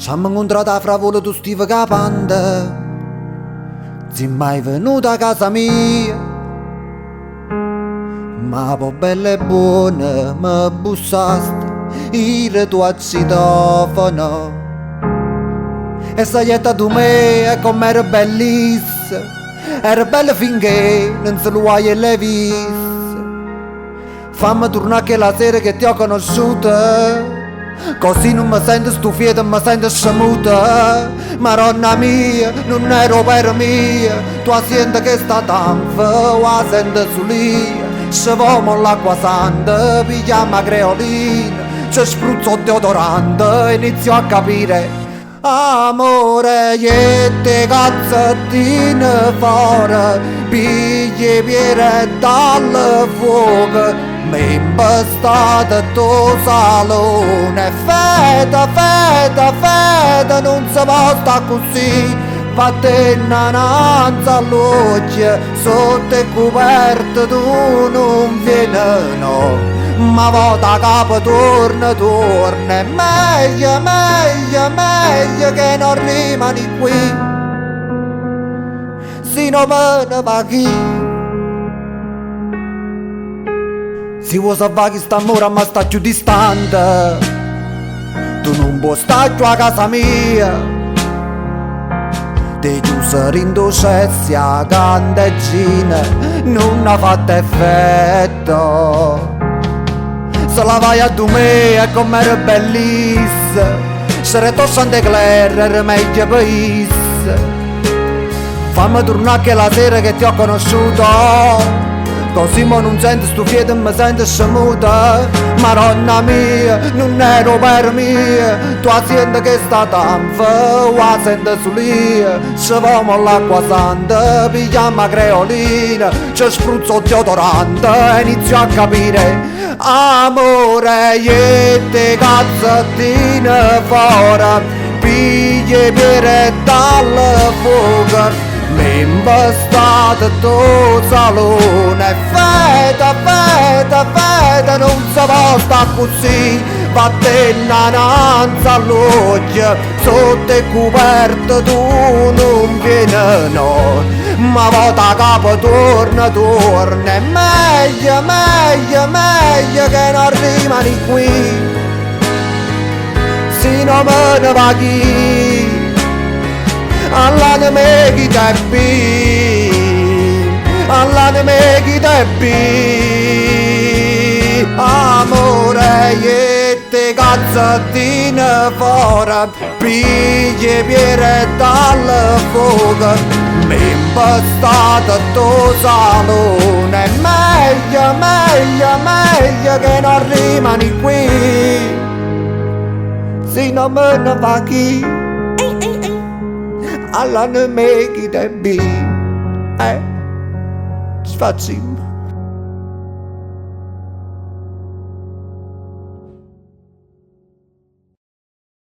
C'ammo incontrato a Fravolo tu stiva capanda. Si mai venuta a casa mia, ma po' bella e buona mi bussaste il tuo citofono. E saglietta tu me e com'era bellissima, era bella finché non se lo hai le viste. Fammi tornare che la sera che ti ho conosciuta, così non mi sento stufita, mi sento scemuta. Maronna mia, non ero per mia, tu senti che sta tanto, la sento sulia. Scevomo l'acqua santa, pigliamo la creolina, ci spruzzo deodorante, inizio a capire. Amore, e te cazzattine fuori, pigli piere dal fuoco, mi impastate tuo salone. Feta, feta, feta, non si può sta così, fate innanzi all'occhio, sotto il coperto tu non vieni, no. Ma vota capo torna, torna, è meglio, meglio, meglio che non rimani qui, se non me ne va chi. Si vuoi salvare sta amore ma sta più distante, tu non puoi stare più a casa mia, ti chiuso in docezia a candeggina, non ha fatto effetto. Se la vai a tu me e com'era bellissima, se ritorno a Claire era meglio paese. Fammi tornare che la sera che ti ho conosciuto, così mo non sento stufita e mi sento scemuta. Maronna mia, non ero per mia, tu senti che sta tanto, la sento sulia. Scevomo l'acqua santa, pigliamo la creolina, ci spruzzo deodorante e inizio a capire. Amore, e te cazzattine fuori, pigli piere dal fuoco, mi impastate tuo salone. Feta, feta, feta, non si può sta così, fate innanzi all'occhio, sotto il coperto tu non vieni, no. Ma vota capo torna, torna, è meglio, meglio, meglio che non rimani qui, se non me ne va chi. Allah ne me chi te bi, Allah ne me chi te bi. Amore, e te cazzattine fuori, pigli piere dal fuoco, mi impastate tuo salone. È meglio, meglio, meglio che non rimani qui, se non me ne va chi. Allah ne me chi te bi, sfazzim.